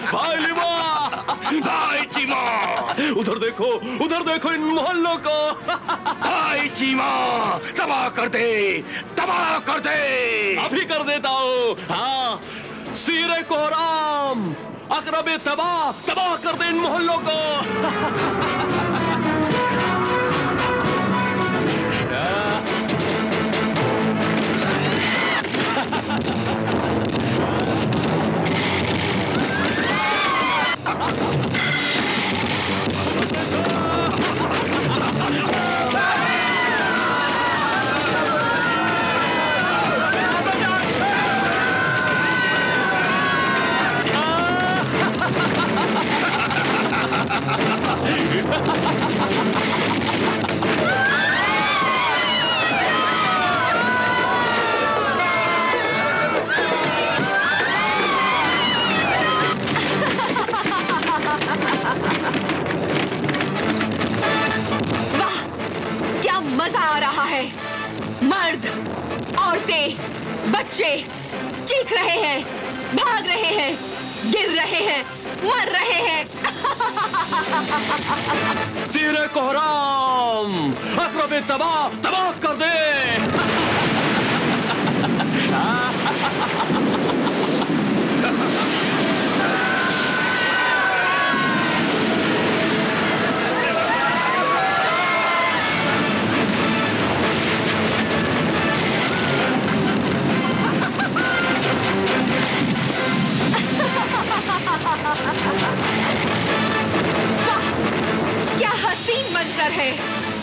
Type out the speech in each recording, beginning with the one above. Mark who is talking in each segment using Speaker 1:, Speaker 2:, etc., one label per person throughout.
Speaker 1: भाई लीमा,
Speaker 2: भाई चीमा,
Speaker 1: उधर देखो इन मोहल्लों को।
Speaker 2: भाई चीमा, तबाह कर दे, तबाह कर दे।
Speaker 1: अभी कर देता हूँ। हाँ, सीरे कोहराम, अकरबे तबाह कर दे इन मोहल्लों को।
Speaker 3: मजा आ रहा है। मर्द, औरतें, बच्चे चीख रहे हैं, भाग रहे हैं, गिर रहे हैं, मर रहे हैं।
Speaker 1: सीरे कोहराम, अकरबे तबाह कर दे।
Speaker 3: वाह, क्या हसीन मंजर है।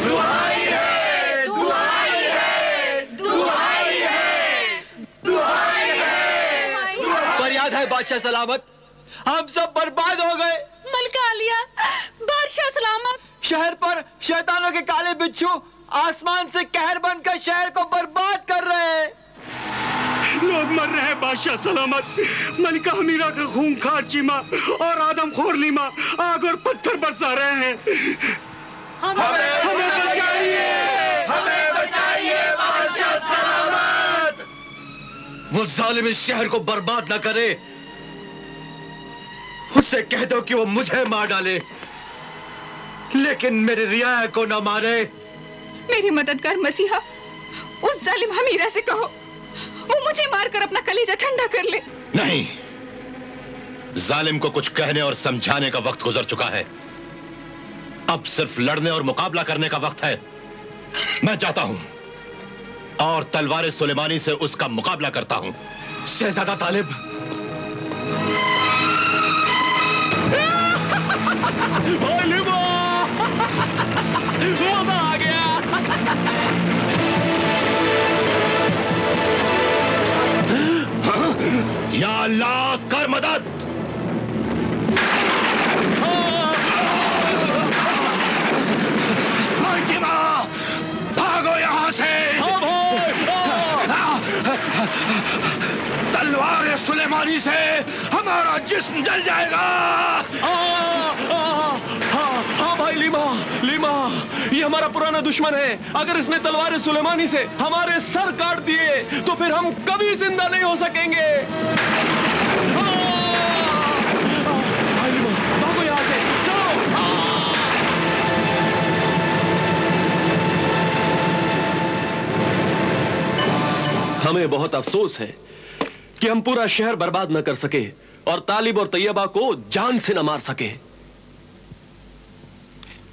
Speaker 2: दुहाई है, दुहाई है, दुहाई है, दुहाई है।
Speaker 1: फरियाद है बादशाह सलामत, हम सब बर्बाद हो गए।
Speaker 3: मलका आलिया, बादशाह सलामत।
Speaker 1: शहर पर शैतानों के काले बिच्छू आसमान से कहर बनकर शहर को बर्बाद कर रहे हैं।
Speaker 2: लोग मर रहे हैं बादशाह सलामत। मलिका हमीरा का खूंखार चीमा और आदमखोर लीमा आग और पत्थर बरसा रहे हैं। हमें बचाइए, हमें बचाइए बादशाह सलामत।
Speaker 1: वो जालिम इस शहर को बर्बाद न करे। उससे कह दो कि वो मुझे मार डाले, लेकिन मेरे रियाया को न मारे।
Speaker 3: मेरी मदद कर मसीहा, उस जालिम हमीरा से कहो वो मुझे मारकर अपना कलेजा ठंडा कर ले।
Speaker 4: नहीं, जालिम को कुछ कहने और समझाने का वक्त गुजर चुका है। अब सिर्फ लड़ने और मुकाबला करने का वक्त है। मैं जाता हूं और तलवार सुलेमानी से उसका मुकाबला करता हूं।
Speaker 1: शहजादा तालिब, मजा आ गया।
Speaker 4: या अल्लाह, कर मदद।
Speaker 2: भाई चीमा, भागो यहां से। तलवार सुलेमानी से हमारा जिस्म जल जाएगा।
Speaker 1: हाँ भाई लीमा, ये हमारा पुराना दुश्मन है। अगर इसने तलवार सुलेमानी से हमारे सर काट दिए तो फिर हम कभी जिंदा नहीं हो सकेंगे। भाई लीमा, भागो यहां से, चलो। हमें बहुत अफसोस है कि हम पूरा शहर बर्बाद न कर सके और तालिब और तैयबा को जान से न मार सके।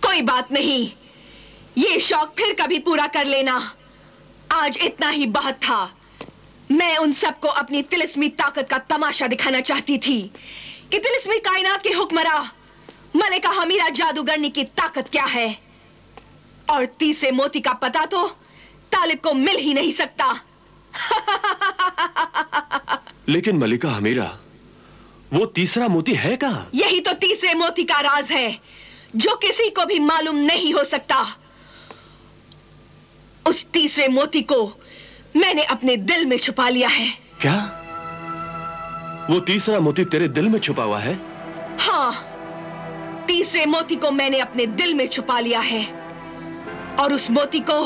Speaker 3: कोई बात नहीं, ये शौक फिर कभी पूरा कर लेना। आज इतना ही बहुत था। मैं उन सबको अपनी तिलिस्मी ताकत का तमाशा दिखाना चाहती थी कि तिलिस्मी कायनात के हुक्मरां मलिका हमीरा जादूगरनी की ताकत क्या है। और तीसरे मोती का पता तो तालिब को मिल ही नहीं सकता।
Speaker 1: लेकिन मलिका हमीरा, वो तीसरा मोती है कहां?
Speaker 3: यही तो तीसरे मोती का राज है जो किसी को भी मालूम नहीं हो सकता। उस तीसरे मोती को मैंने अपने दिल में छुपा लिया है।
Speaker 1: क्या? वो तीसरा मोती तेरे दिल में छुपा हुआ है?
Speaker 3: हाँ, तीसरे मोती को मैंने अपने दिल में छुपा लिया है। और उस मोती को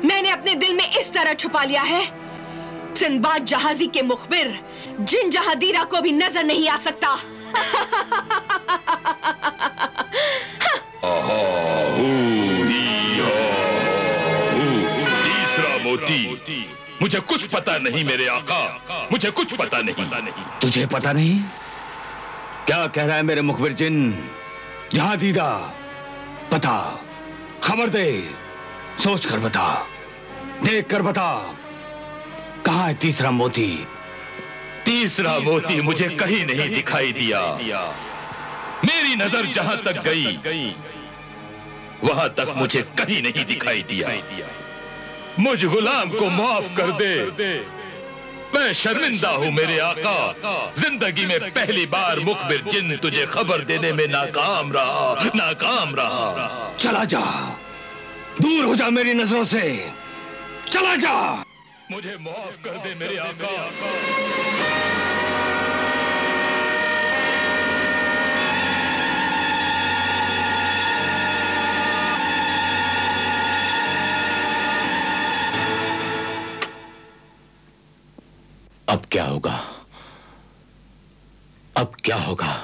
Speaker 3: मैंने अपने दिल में इस तरह छुपा लिया है सिंदबाद जहाजी के मुखबिर जिन जहादीरा को भी नजर नहीं आ सकता।
Speaker 5: तीसरा मोती। मुझे कुछ पता नहीं मेरे आका, मुझे कुछ पता नहीं।
Speaker 2: तुझे पता नहीं? क्या कह रहा है मेरे मुखबिर जिन? जहां दीदा बता, खबर दे, सोच कर बता, देख कर बता, कहां है तीसरा मोती?
Speaker 5: तीसरा मोती मुझे कहीं नहीं दिखाई दिया। मेरी नजर जहां तक गई वहां तक मुझे कहीं नहीं दिखाई दिया। मुझ गुलाम को माफ कर दे, मैं शर्मिंदा हूं मेरे आका। जिंदगी में पहली बार मुखबिर जिन तुझे खबर देने में नाकाम रहा।
Speaker 2: चला जा, दूर हो जा मेरी नजरों से, चला जा।
Speaker 5: मुझे माफ कर दे मेरे आका।
Speaker 4: अब क्या होगा? अब क्या होगा?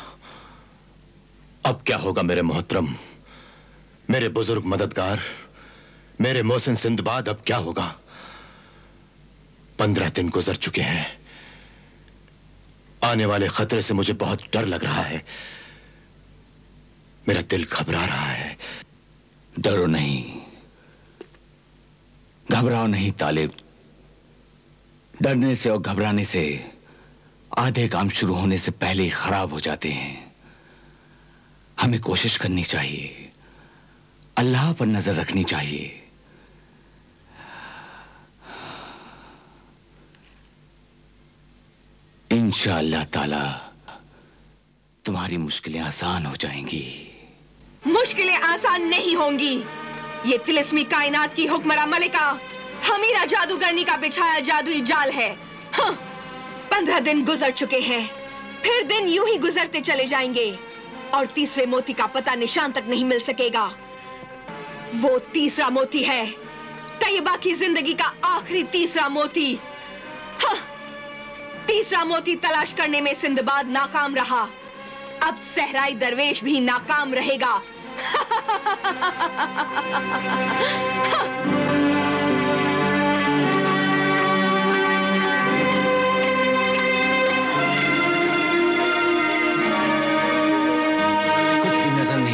Speaker 4: अब क्या होगा मेरे मोहतरम, मेरे बुजुर्ग मददगार, मेरे मोहसिन सिंदबाद? अब क्या होगा? 15 दिन गुजर चुके हैं। आने वाले खतरे से मुझे बहुत डर लग रहा है। मेरा दिल घबरा रहा है।
Speaker 2: डरो नहीं, घबराओ नहीं तालिब। डरने से और घबराने से आधे काम शुरू होने से पहले ही खराब हो जाते हैं। हमें कोशिश करनी चाहिए, अल्लाह पर नजर रखनी चाहिए। इंशाअल्लाह ताला तुम्हारी मुश्किलें आसान हो जाएंगी।
Speaker 3: मुश्किलें आसान नहीं होंगी। ये तिलिस्मी कायनात की हुक्मरां मलिका हमीरा जादूगरनी का बिछाया जादुई जाल है। 15 दिन गुजर चुके हैं, फिर दिन यूं ही गुजरते चले जाएंगे और तीसरे मोती का पता निशान तक नहीं मिल सकेगा। वो तीसरा मोती है, तैयबा की जिंदगी का आखिरी तीसरा मोती। तीसरा मोती तलाश करने में सिंदबाद नाकाम रहा, अब सहराई दरवेश भी नाकाम रहेगा।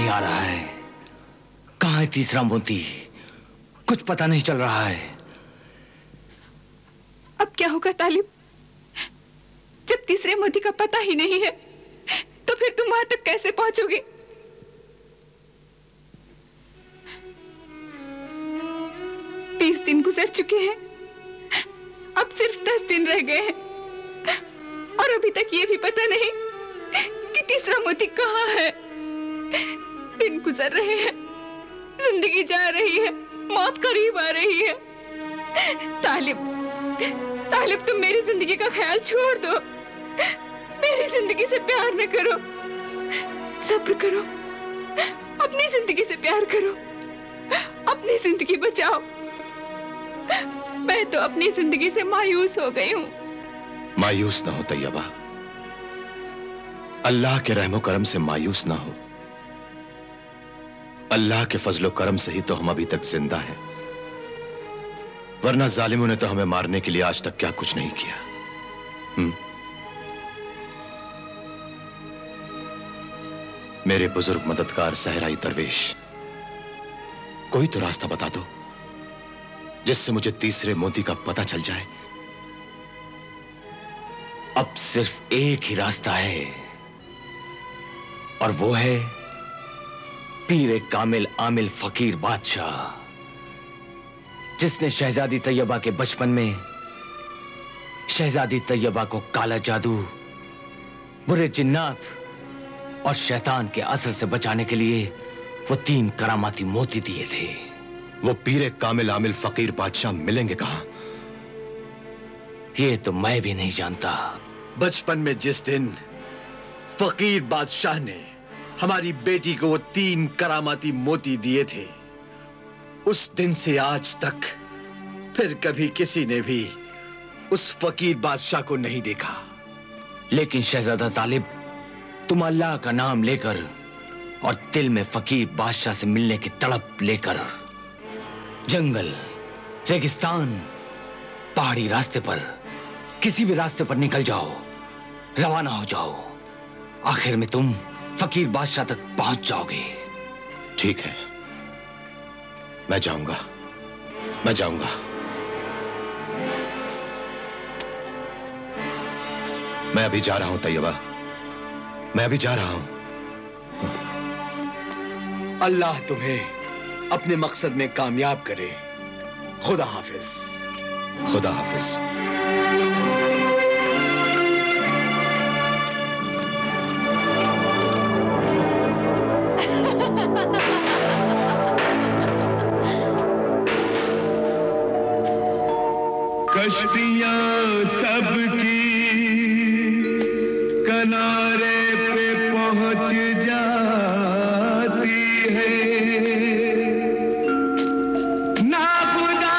Speaker 2: आ रहा है। कहां है तीसरा मोती? कुछ पता नहीं चल रहा है।
Speaker 6: अब क्या होगा तालिब? जब तीसरे मोती का पता ही नहीं है तो फिर तुम वहां तक कैसे पहुंचोगे? बीस दिन गुजर चुके हैं, अब सिर्फ 10 दिन रह गए हैं और अभी तक ये भी पता नहीं कि तीसरा मोती कहां है। दिन गुजर रहे हैं, जिंदगी जा रही है, मौत करीब आ रही है। तालिब तुम मेरी जिंदगी का ख्याल छोड़ दो, मेरी जिंदगी से प्यार न करो, सब्र करो, अपनी जिंदगी से प्यार करो, अपनी जिंदगी बचाओ। मैं तो अपनी जिंदगी से मायूस हो गई हूँ।
Speaker 4: मायूस ना हो तैयबा, अल्लाह के रहमो करम से मायूस ना हो। अल्लाह के फजलो करम से ही तो हम अभी तक जिंदा हैं, वरना जालिमों ने तो हमें मारने के लिए आज तक क्या कुछ नहीं किया। मेरे बुजुर्ग मददगार सहराई दरवेश, कोई तो रास्ता बता दो जिससे मुझे तीसरे मोती का पता चल जाए।
Speaker 2: अब सिर्फ एक ही रास्ता है और वो है पीर कामिल आमिल फकीर बादशाह, जिसने शहजादी तैयबा के बचपन में शहजादी तैयबा को काला जादू, बुरे जिन्नात और शैतान के असर से बचाने के लिए वो 3 करामाती मोती दिए थे।
Speaker 4: वो पीर कामिल आमिल फकीर बादशाह मिलेंगे कहां?
Speaker 2: ये तो मैं भी नहीं जानता।
Speaker 7: बचपन में जिस दिन फकीर बादशाह ने हमारी बेटी को वो 3 करामाती मोती दिए थे, उस दिन से आज तक फिर कभी किसी ने भी उस फकीर बादशाह को नहीं देखा।
Speaker 2: लेकिन शहजादा तालिब, तुम अल्लाह का नाम लेकर और दिल में फकीर बादशाह से मिलने की तड़प लेकर जंगल, रेगिस्तान, पहाड़ी रास्ते पर, किसी भी रास्ते पर निकल जाओ, रवाना हो जाओ। आखिर में तुम फकीर बादशाह तक पहुंच जाओगे।
Speaker 4: ठीक है, मैं जाऊंगा, मैं जाऊंगा। मैं अभी जा रहा हूं तैयबा, मैं अभी जा रहा हूं।
Speaker 7: अल्लाह तुम्हें अपने मकसद में कामयाब करे। खुदा हाफिज।
Speaker 4: खुदा हाफिज।
Speaker 8: कश्तियां सबकी किनारे पे पहुंच जाती है, ना खुदा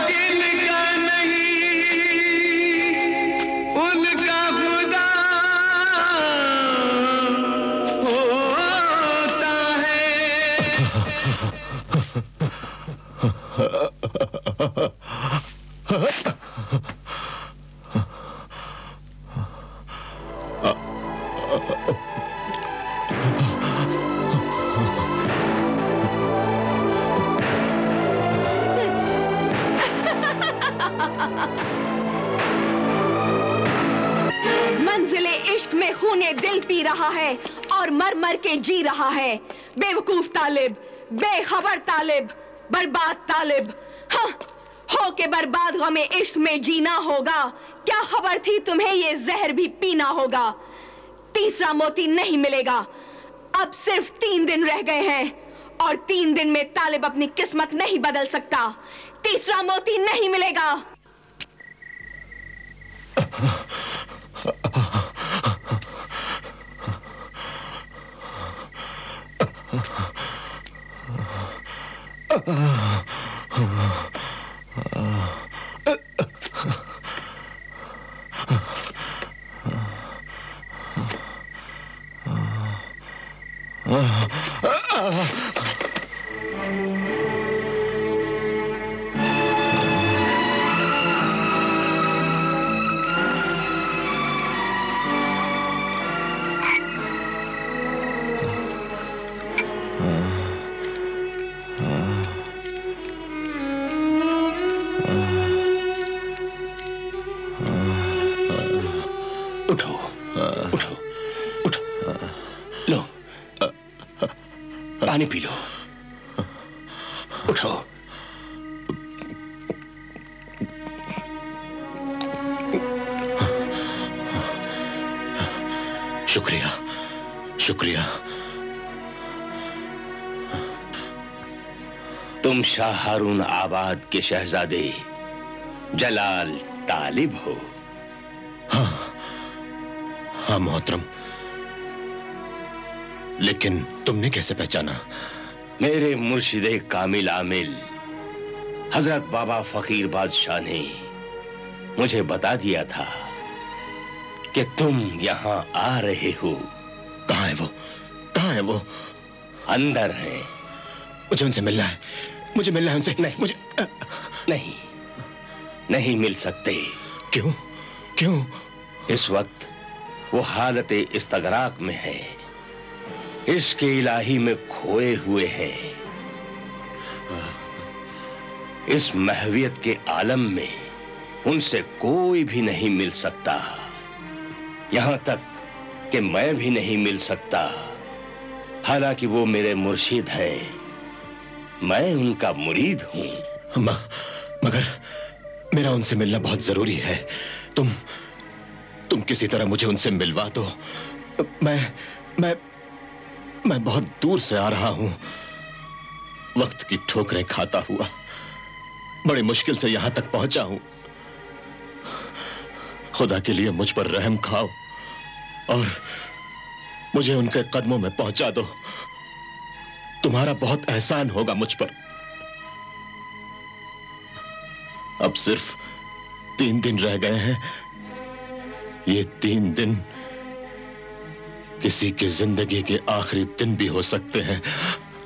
Speaker 8: जिनका नहीं उनका खुदा होता है।
Speaker 3: मंजिले इश्क में खूने दिल पी रहा है और मर मर के जी रहा है। बेवकूफ तालिब, बेखबर तालिब, बर्बाद तालिब। हाँ, हो के बर्बाद गमे इश्क में जीना होगा। क्या खबर थी तुम्हें ये जहर भी पीना होगा। तीसरा मोती नहीं मिलेगा। अब सिर्फ 3 दिन रह गए हैं और 3 दिन में तालिब अपनी किस्मत नहीं बदल सकता। तीसरा मोती नहीं मिलेगा।
Speaker 5: उठो, उठो, उठो, लो, पानी पी लो, उठो।
Speaker 4: शुक्रिया, शुक्रिया।
Speaker 5: तुम शाह हारून आबाद के शहजादे जलाल तालिब हो?
Speaker 4: हाँ मोहतरम, लेकिन तुमने कैसे पहचाना?
Speaker 5: मेरे मुर्शिदे कामिल आमिल हजरत बाबा फकीर बादशाह ने मुझे बता दिया था कि तुम यहां आ रहे हो।
Speaker 4: कहां है वो? कहां है वो?
Speaker 5: अंदर है।
Speaker 4: मुझे उनसे मिलना है, मुझे मिलना है उनसे।
Speaker 5: नहीं,
Speaker 4: मुझे
Speaker 5: नहीं, नहीं मिल सकते।
Speaker 4: क्यों? क्यों?
Speaker 5: इस वक्त वो हालत इस्तगराक में है, इश्क इलाही में खोए हुए हैं। इस महवियत के आलम में उनसे कोई भी नहीं मिल सकता, यहां तक कि मैं भी नहीं मिल सकता। हालांकि वो मेरे मुर्शिद हैं, मैं उनका मुरीद हूं।
Speaker 4: मगर मेरा उनसे मिलना बहुत जरूरी है। तुम किसी तरह मुझे उनसे मिलवा दो। मैं बहुत दूर से आ रहा हूं, वक्त की ठोकरें खाता हुआ बड़ी मुश्किल से यहां तक पहुंचा हूं। खुदा के लिए मुझ पर रहम खाओ और मुझे उनके कदमों में पहुंचा दो। तुम्हारा बहुत एहसान होगा मुझ पर। अब सिर्फ 3 दिन रह गए हैं। ये 3 दिन किसी की जिंदगी के आखिरी दिन भी हो सकते हैं।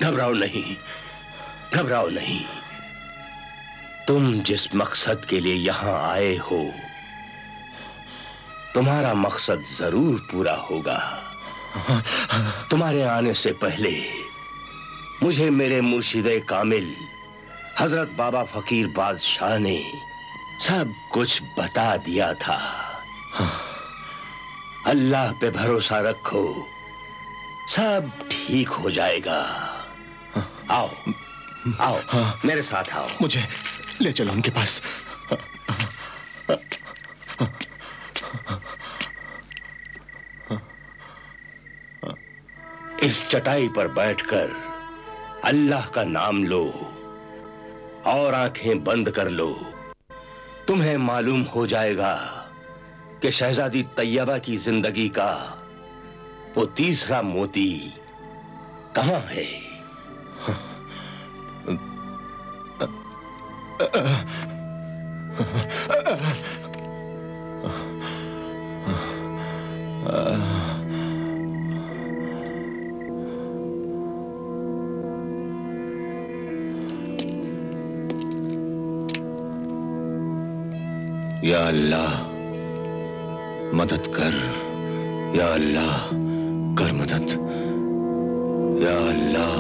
Speaker 9: घबराओ नहीं, घबराओ नहीं। तुम जिस मकसद के लिए यहां आए हो, तुम्हारा मकसद जरूर पूरा होगा। तुम्हारे आने से पहले मुझे मेरे मुर्शिदे कामिल हजरत बाबा फकीर बादशाह ने सब कुछ बता दिया था। अल्लाह पे भरोसा रखो, सब ठीक हो जाएगा। आओ आओ, मेरे साथ आओ।
Speaker 4: मुझे ले चलो उनके पास।
Speaker 9: इस चटाई पर बैठकर अल्लाह का नाम लो और आंखें बंद कर लो। तुम्हें मालूम हो जाएगा कि शहजादी तैयबा की जिंदगी का वो तीसरा मोती कहां है।
Speaker 4: या अल्लाह मदद कर, या अल्लाह कर मदद, या अल्लाह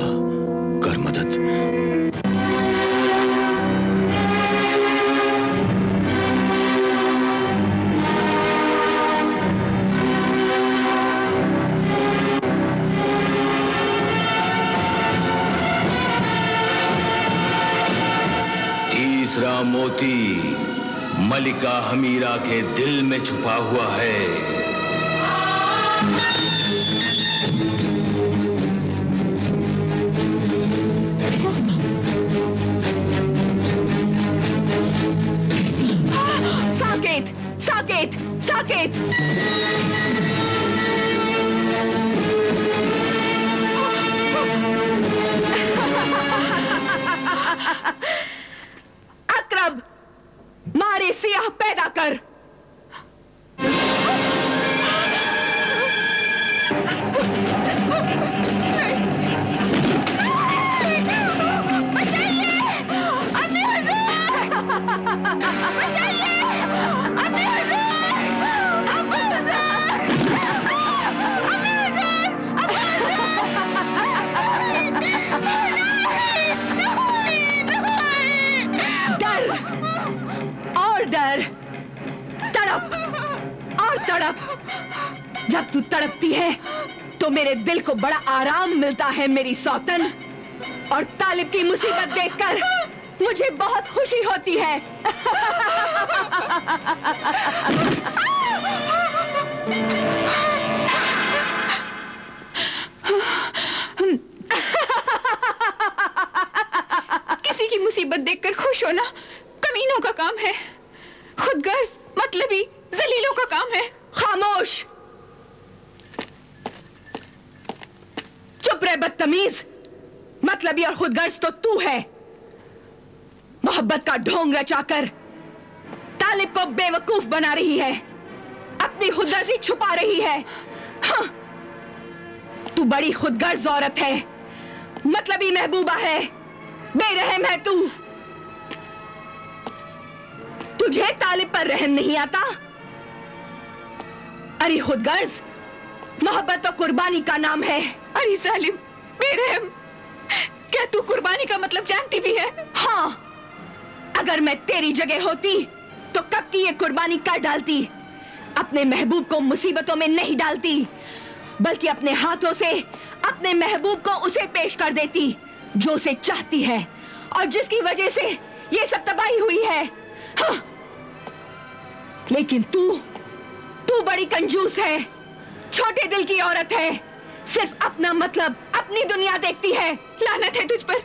Speaker 4: कर मदद।
Speaker 2: तीसरा मोती मलिका हमीरा के दिल में छुपा हुआ है।
Speaker 3: साकेत, साकेत, साकेत। अकरब, मारे सियाह पैदा कर। डर और डर, तड़प और तड़प। जब तू तड़पती है तो मेरे दिल को बड़ा आराम मिलता है मेरी सौतन, और तालिब की मुसीबत देखकर मुझे बहुत खुशी होती है।
Speaker 6: किसी की मुसीबत देखकर खुश होना कमीनों का काम है, खुदगर्ज मतलबी जलीलों का काम है।
Speaker 3: खामोश, चुप रहे बदतमीज। मतलबी और खुदगर्ज तो तू है। मोहब्बत का ढोंग रचाकर तालिब को बेवकूफ बना रही है, अपनी खुदगर्जी छुपा रही है। हाँ, तू बड़ी खुदगर्ज औरत है, मतलबी महबूबा है, बेरहम है तू। तुझे तालिब पर रहम नहीं आता? अरे खुदगर्ज, मोहब्बत तो कुर्बानी का नाम है।
Speaker 6: अरे जालिम, बेरहम, क्या तू कुर्बानी का मतलब जानती भी है?
Speaker 3: हाँ, अगर मैं तेरी जगह होती तो कब की ये कुर्बानी कर डालती। अपने महबूब को मुसीबतों में नहीं डालती, बल्कि अपने हाथों से अपने महबूब को उसे पेश कर देती जो उसे चाहती है और जिसकी वजह से ये सब तबाही हुई है। हाँ। लेकिन तू बड़ी कंजूस है, छोटे दिल की औरत है, सिर्फ अपना मतलब, अपनी दुनिया देखती है।
Speaker 6: लानत है तुझ पर।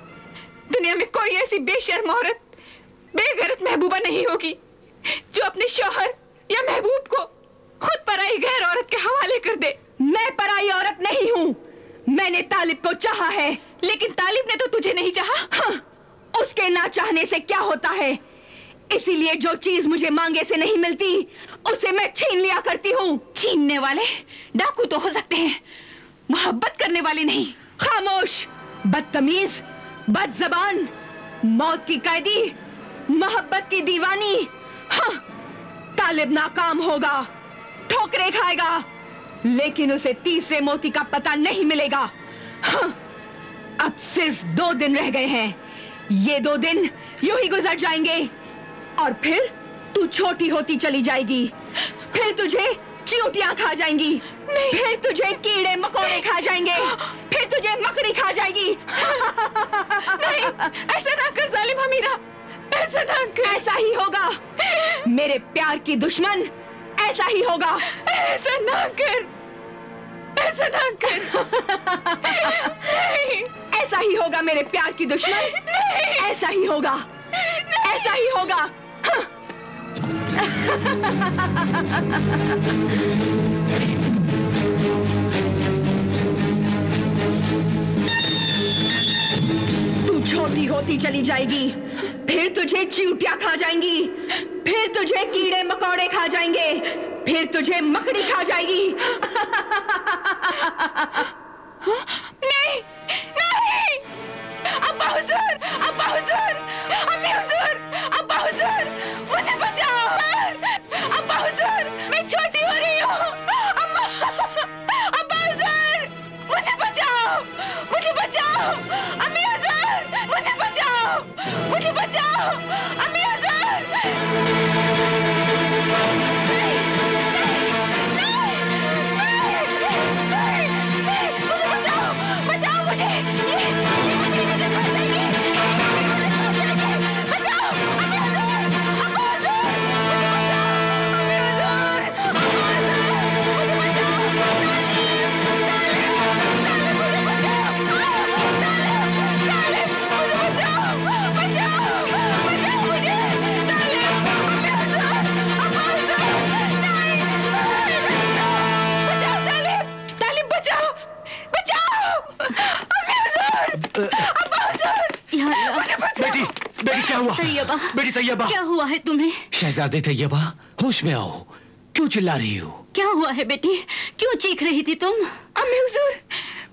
Speaker 6: दुनिया में कोई ऐसी बेशर्म औरत, बेगैरत महबूबा नहीं होगी जो अपने शौहर या महबूब को खुद पराई गैर औरत के हवाले कर दे।
Speaker 3: मैं पराई औरत नहीं हूँ, मैंने तालिब को चाहा है।
Speaker 6: लेकिन तालिब ने तो तुझे नहीं चाहा।
Speaker 3: हाँ, उसके ना चाहने से क्या होता है? इसीलिए जो चीज मुझे मांगे से नहीं मिलती उसे मैं छीन लिया करती हूँ।
Speaker 6: छीनने वाले डाकू तो हो सकते हैं, मोहब्बत करने वाले नहीं।
Speaker 3: खामोश, बदतमीज, बदजबान, मौत की कैदी, मोहब्बत की दीवानी। हाँ, तालिब नाकाम होगा, ठोकरें खाएगा, लेकिन उसे तीसरे मोती का पता नहीं मिलेगा। हाँ, अब सिर्फ 2 दिन रह गए हैं। ये 2 दिन यूं ही गुजर जाएंगे और फिर तू छोटी होती चली जाएगी। फिर तुझे चींटियां खा जाएंगी, फिर तुझे कीड़े मकोड़े खा जाएंगे, फिर तुझे मकड़ी खा जाएगी।
Speaker 6: नहीं, ऐसा ना कर जालिम हमीरा, ऐसा ना कर।
Speaker 3: ऐसा ही होगा, मेरे प्यार की दुश्मन, ऐसा ही होगा।
Speaker 6: ऐसा ना कर, ऐसा ना कर। नहीं,
Speaker 3: ऐसा ही होगा मेरे प्यार की दुश्मन।
Speaker 6: नहीं,
Speaker 3: ऐसा ही होगा, ऐसा ही होगा। हाँ। तू छोटी होती चली जाएगी, फिर तुझे चींटियां खा जाएंगी, फिर तुझे कीड़े मकोड़े खा जाएंगे, फिर तुझे मकड़ी खा जाएगी।
Speaker 6: नहीं, नहीं, अब्बा हुजूर, अब्बा हुजूर, अम्मी हुजूर, अब्बा हुजूर, मुझे बचाओ। अब्बा हुजूर, मैं छोटी हो रही हूँ। अब्बा हुजूर, मुझे बचाओ, मुझे बचाओ। अम्मी हुजूर, मुझे बचाओ, मुझे बचाओ। अम्मी हुजूर, नहीं, नहीं, नहीं, नहीं, नहीं, मुझे बचाओ, बचाओ मुझे। ये मकड़ी मुझे खा जाएगी, ये मकड़ी मुझे खा जाएगी। बचाओ, अम्मी हुजूर, अब्बा हुजूर, मुझे बचाओ। अम्मी हुजूर, अब्बा हुजूर, मुझे बचाओ। तालिब, मुझे बचाओ। तालिब, मुझे बचाओ, बचाओ, बचाओ मुझे। तालिब, अम्मी हुजूर, अब्बा हुजूर, नहीं, बचाओ तालिब, तालिब बचाओ, बचाओ। अम्मी हुजूर, अब्बा हुजूर, मुझे बचाओ।
Speaker 7: बेटी, बेटी क्या हुआ?
Speaker 10: तैयबा,
Speaker 7: बेटी तैयबा,
Speaker 10: क्या हुआ है तुम्हें?
Speaker 2: शहजादे तैयबा, होश में आओ। क्यों चिल्ला रही हो?
Speaker 10: क्या हुआ है बेटी? क्यों चीख रही थी तुम?
Speaker 6: अम्मी हुजूर,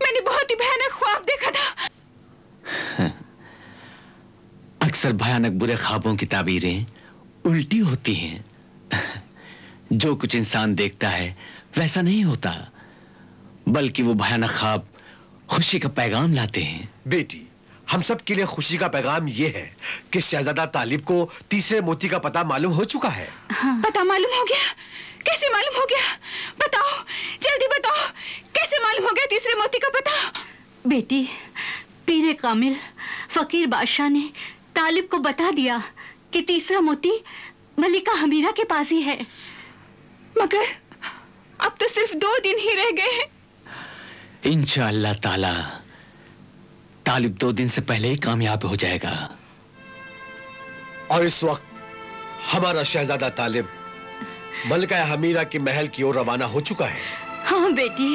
Speaker 6: मैंने बहुत ही भयानक ख्वाब देखा था।
Speaker 2: अक्सर भयानक बुरे ख्वाबों की ताबीरें उल्टी होती हैं। जो कुछ इंसान देखता है वैसा नहीं होता, बल्कि वो भयानक ख्वाब खुशी का पैगाम लाते हैं।
Speaker 7: बेटी, हम सब के लिए खुशी का पैगाम ये है कि शहजादा तालिब को तीसरे मोती का पता मालूम हो चुका है।
Speaker 6: हाँ। पता मालूम हो गया? कैसे मालूम हो गया? बताओ, जल्दी बताओ, कैसे मालूम हो गया तीसरे मोती का पता?
Speaker 10: बेटी, पीरे कामिल फकीर बादशाह ने तालिब को बता दिया कि तीसरा मोती मलिका हमीरा के पास ही है।
Speaker 6: मगर अब तो सिर्फ 2 दिन ही रह गए हैं।
Speaker 2: इंशाअल्लाह ताला तालिब 2 दिन से पहले ही कामयाब हो जाएगा।
Speaker 7: और इस वक्त हमारा शहजादा तालिब मलिका हमीरा के महल की ओर रवाना हो चुका है।
Speaker 10: हाँ बेटी।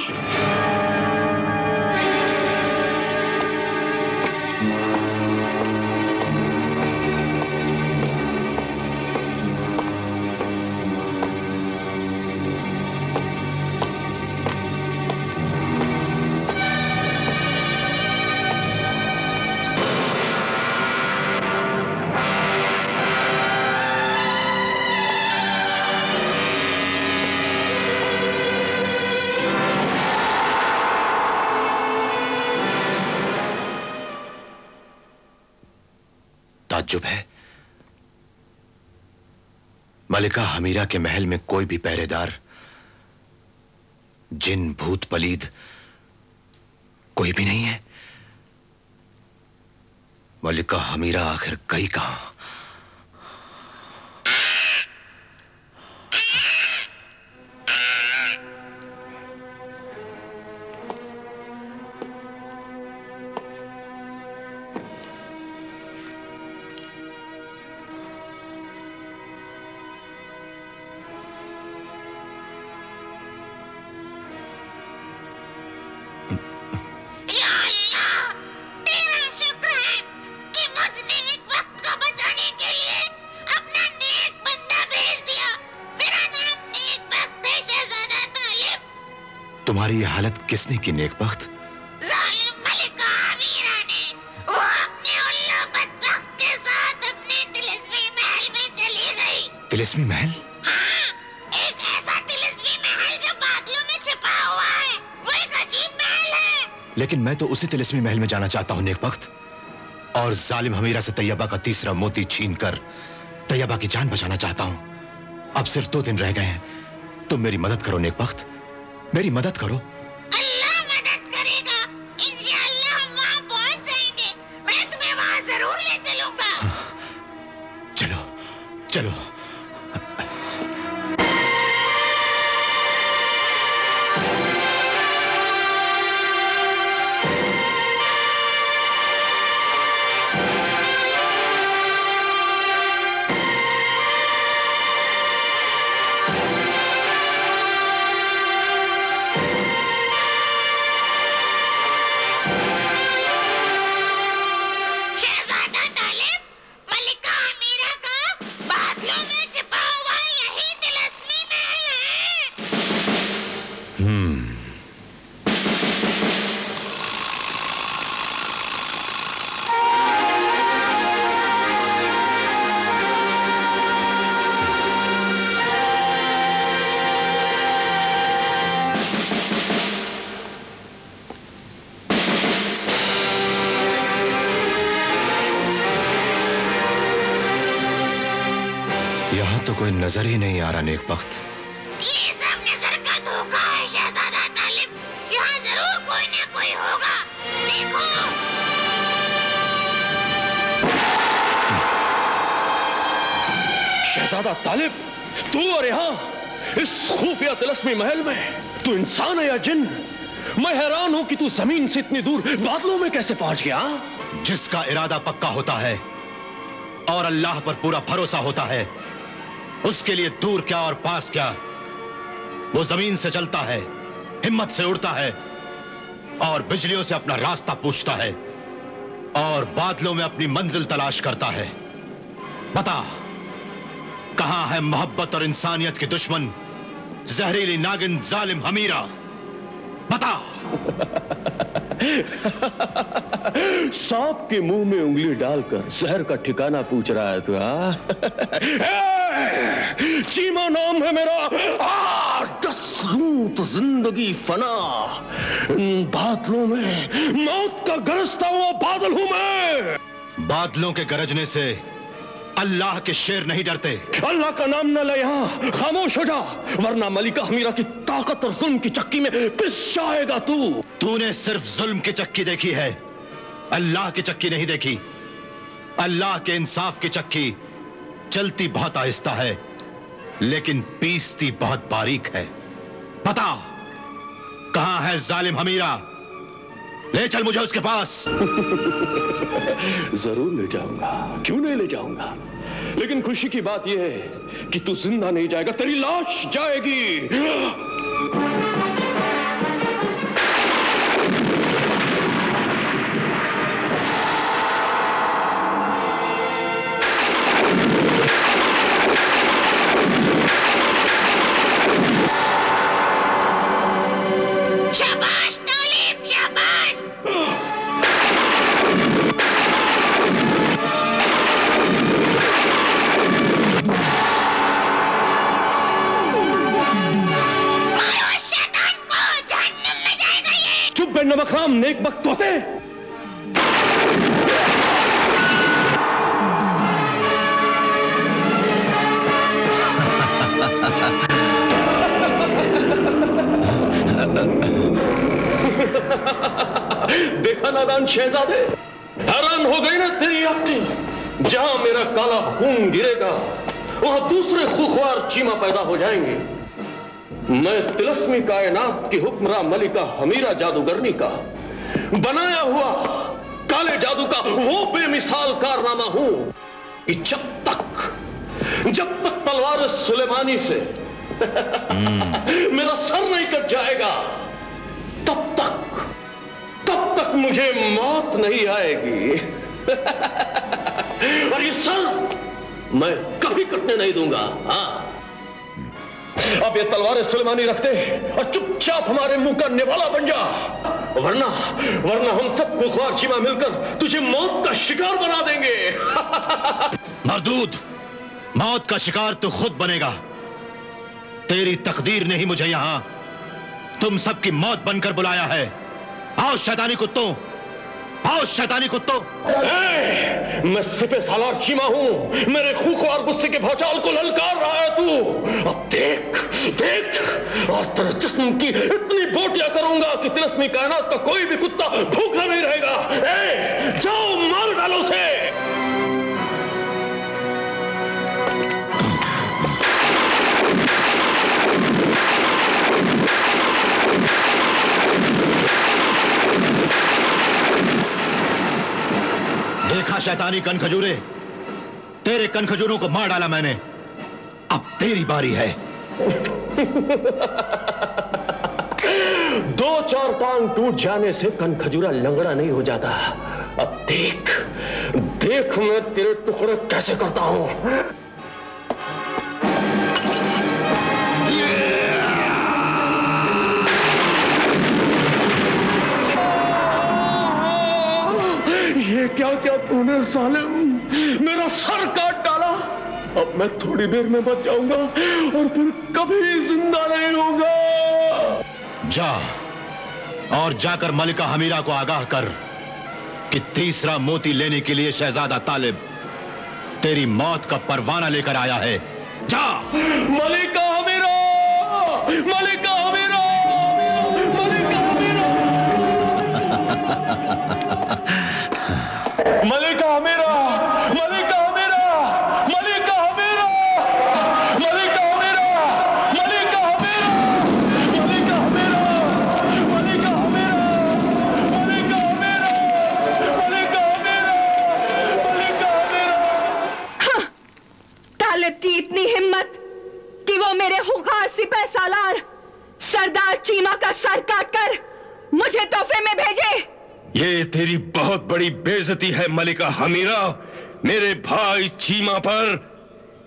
Speaker 4: ताज्जुब है, मलिका हमीरा के महल में कोई भी पहरेदार, जिन भूत पलीद कोई भी नहीं है। मलिका हमीरा आखिर गई कहां?
Speaker 11: तेरा शुक्र है कि मुझने एक वक्त को बचा
Speaker 4: तुम्हारी ये हालत किसने की नेकबख्त?
Speaker 11: जालिम मलिका अमीरा ने। वो अपने उल्लू बदबख्त के साथ अपने तिलिस्मी महल में चली गई।
Speaker 4: तिलिस्मी महल?
Speaker 11: हाँ, एक ऐसा तिलिस्मी महल जो बादलों में छिपा हुआ है। वो एक अजीब महल है।
Speaker 4: लेकिन मैं तो उसी तिलिस्मी महल में जाना चाहता हूँ नेकबख्त, और जालिम हमीरा से तैयबा का तीसरा मोती छीनकर तैयबा की जान बचाना चाहता हूँ। अब सिर्फ 2 दिन रह गए हैं, तुम मेरी मदद करो नेकबख्त, मेरी मदद करो।
Speaker 11: अल्लाह मदद करेगा। इंशाअल्लाह हम वहाँ पहुँच जाएंगे। मैं तुम्हें वहाँ जरूर ले चलूंगा।
Speaker 4: चलो चलो। तो कोई नजर ही नहीं आ रहा नेकबख्त।
Speaker 11: ये सब नजर का धोखा है शहजादा तालिब। यहाँ जरूर कोई ना कोई होगा। देखो।
Speaker 1: शहजादा तालिब, तू और यहाँ इस खुफिया तिलिस्मी महल में, तू इंसान है या जिन? मैं हैरान हूँ कि तू जमीन से इतनी दूर बादलों में कैसे पहुंच गया?
Speaker 4: जिसका इरादा पक्का होता है और अल्लाह पर पूरा भरोसा होता है, उसके लिए दूर क्या और पास क्या, वो जमीन से चलता है, हिम्मत से उड़ता है और बिजलियों से अपना रास्ता पूछता है और बादलों में अपनी मंजिल तलाश करता है। बता, कहां है मोहब्बत और इंसानियत की दुश्मन जहरीली नागिन जालिम हमीरा? बता।
Speaker 1: सांप के मुंह में उंगली डालकर जहर का ठिकाना पूछ रहा है तू? चीमा नाम है मेरा। 10 लूं तो जिंदगी फना। बादलों में मौत का गरजता हुआ बादल हूं मैं।
Speaker 4: बादलों के गरजने से अल्लाह के शेर नहीं डरते।
Speaker 1: अल्लाह का नाम न ले यहाँ, खामोश हो जा, वरना मलिका हमीरा की ताकत और जुल्म की चक्की में पिस जाएगा तू।
Speaker 4: तूने सिर्फ जुल्म की चक्की देखी है, अल्लाह की चक्की नहीं देखी। अल्लाह के इंसाफ की चक्की चलती बहुत आहिस्ता है, लेकिन पीसती बहुत बारीक है। बता, कहां है जालिम हमीरा? ले चल मुझे उसके पास।
Speaker 1: जरूर ले जाऊंगा, क्यों नहीं ले जाऊंगा, लेकिन खुशी की बात यह है कि तू जिंदा नहीं जाएगा, तेरी लाश जाएगी।
Speaker 11: शाबाश तालिब, शाबाश। मारो शैतान को, जहन्नम में जाएगा ये।
Speaker 1: चुप बे नमकराम नेकबख्त तोते। देखा नादान शहजादे, हैरान हो गई ना तेरी अक्ल। जहां मेरा काला खून गिरेगा वहां दूसरे खुख्वार चीमा पैदा हो जाएंगे। मैं तिलिस्मी कायनात की हुक्मरां मलिका हमीरा जादूगरनी का बनाया हुआ काले जादू का वो बेमिसाल कारनामा हूं कि जब तक तलवार सुलेमानी से मेरा सर नहीं कट जाएगा, तब तक मुझे मौत नहीं आएगी। और ये सर मैं कभी कटने नहीं दूंगा। हाँ, अब ये तलवारें सुलेमानी रख दे और चुपचाप हमारे मुंह का निवाला बन जा, वरना हम सब खुख्वार चीमा मिलकर तुझे मौत का शिकार बना देंगे।
Speaker 4: मरदूद, मौत का शिकार तो खुद बनेगा। तेरी तकदीर ने ही मुझे यहां तुम सबकी मौत बनकर बुलाया है। आओ शैतानी कुत्तों, आओ शैतानी कुत्तों।
Speaker 1: मैं सिपे सालार चीमा हूं, मेरे खुख्वार गुस्से के भौचाल को ललकार रहा है तू। अब देख देख, आज तेरे जिस्म की इतनी बोटियां करूंगा कि तिलस्मी कायनात का कोई भी कुत्ता भूखा नहीं रहेगा। जाओ मार डालो उसे।
Speaker 4: देखा शैतानी कनखजूरे, तेरे कनखजूरों को मार डाला मैंने, अब तेरी बारी है।
Speaker 1: 2-4 टांग टूट जाने से कनखजूरा लंगड़ा नहीं हो जाता। अब देख देख मैं तेरे टुकड़े कैसे करता हूं। ये क्या क्या तूने जालिम, मेरा सर काट डाला। अब मैं थोड़ी देर में बच जाऊंगा और फिर कभी जिंदा नहीं होऊंगा।
Speaker 4: जा और जाकर मलिका हमीरा को आगाह कर कि तीसरा मोती लेने के लिए शहजादा तालिब तेरी मौत का परवाना लेकर आया है। जा।
Speaker 1: मलिका हमीरा, मलिका हमीरा, मलिका हमीरा, मलिका हमीरा, मलिका हमीरा, मलिका हमीरा, मलिका हमीरा, मलिका हमीरा, मलिका हमीरा, मलिका हमीरा, मलिका हमीरा, मलिका हमीरा, मलिका हमीरा।
Speaker 3: तालिब की इतनी हिम्मत कि वो मेरे हुखार सिपह सालार सरदार चीमा का सर काटकर मुझे तोहफे में भेजे।
Speaker 5: ये तेरी बहुत बड़ी बेइज्जती है मलिका हमीरा। मेरे भाई चीमा पर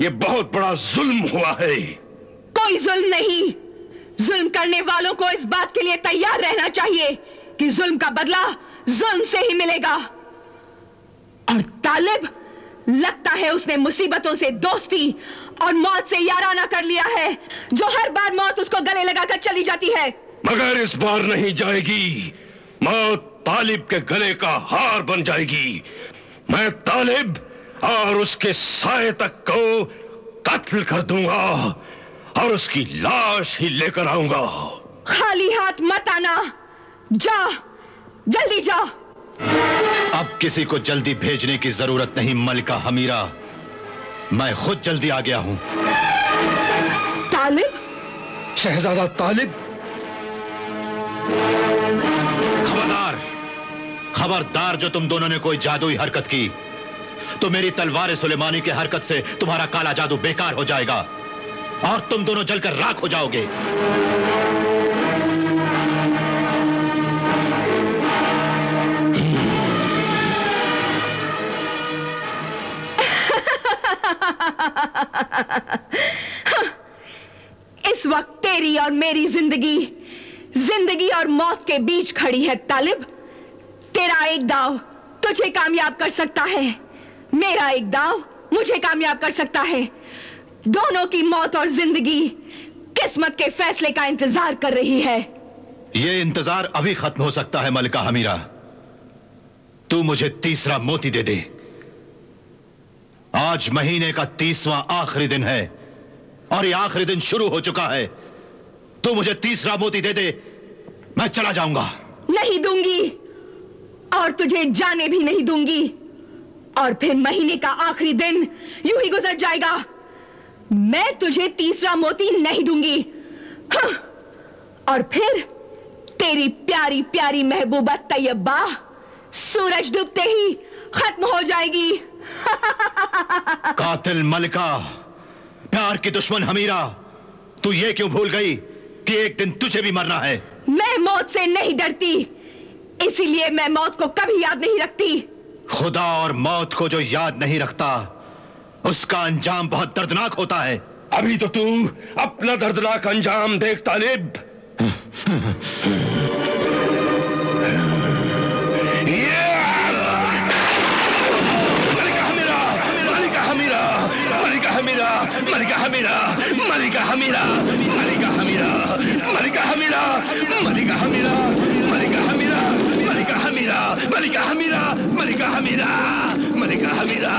Speaker 5: यह बहुत बड़ा जुल्म हुआ है।
Speaker 3: कोई जुल्म नहीं, जुल्म करने वालों को इस बात के लिए तैयार रहना चाहिए कि जुल्म का बदला जुल्म से ही मिलेगा। और तालिब, लगता है उसने मुसीबतों से दोस्ती और मौत से याराना कर लिया है, जो हर बार मौत उसको गले लगाकर चली जाती है।
Speaker 5: मगर इस बार नहीं जाएगी। मौत तालिब के गले का हार बन जाएगी। मैं तालिब और उसके साए तक को कत्ल कर दूंगा और उसकी लाश ही लेकर आऊंगा।
Speaker 3: खाली हाथ मत आना, जा, जल्दी जा।
Speaker 4: अब किसी को जल्दी भेजने की जरूरत नहीं मलिका हमीरा, मैं खुद जल्दी आ गया हूं।
Speaker 3: तालिब?
Speaker 5: शहजादा तालिब?
Speaker 4: खबरदार, खबरदार, जो तुम दोनों ने कोई जादुई हरकत की तो मेरी तलवार सुलेमानी की हरकत से तुम्हारा काला जादू बेकार हो जाएगा और तुम दोनों जलकर राख हो जाओगे।
Speaker 3: इस वक्त तेरी और मेरी जिंदगी और मौत के बीच खड़ी है तालिब। तेरा एक दाव तुझे कामयाब कर सकता है, मेरा एक दाव मुझे कामयाब कर सकता है। दोनों की मौत और जिंदगी किस्मत के फैसले का इंतजार कर रही है।
Speaker 4: यह इंतजार अभी खत्म हो सकता है मलिका हमीरा। तू मुझे तीसरा मोती दे दे। आज महीने का 30वां आखिरी दिन है और यह आखिरी दिन शुरू हो चुका है। तू मुझे तीसरा मोती दे दे, मैं चला जाऊंगा।
Speaker 3: नहीं दूंगी और तुझे जाने भी नहीं दूंगी, और फिर महीने का आखिरी दिन यूं ही गुजर जाएगा। मैं तुझे तीसरा मोती नहीं दूंगी। हाँ, और फिर तेरी प्यारी प्यारी महबूबा तैयबा सूरज डूबते ही खत्म हो जाएगी।
Speaker 4: कातिल मलिका, प्यार की दुश्मन हमीरा, तू ये क्यों भूल गई कि एक दिन तुझे भी मरना है?
Speaker 3: मैं मौत से नहीं डरती, इसीलिए मैं मौत को कभी याद नहीं रखती।
Speaker 4: खुदा और मौत को जो याद नहीं रखता उसका अंजाम बहुत दर्दनाक होता है।
Speaker 9: अभी तो तू अपना दर्दनाक अंजाम देख तालिब। मलिका हमीरा, मलिका हमीरा, मलिका हमीरा, मलिका हमीरा, मलिका हमीरा, मलिका हमीरा, मलिका हमीरा, मलिका हमीरा, मलिका हमीरा, मलिका हमीरा, मलिका हमीरा।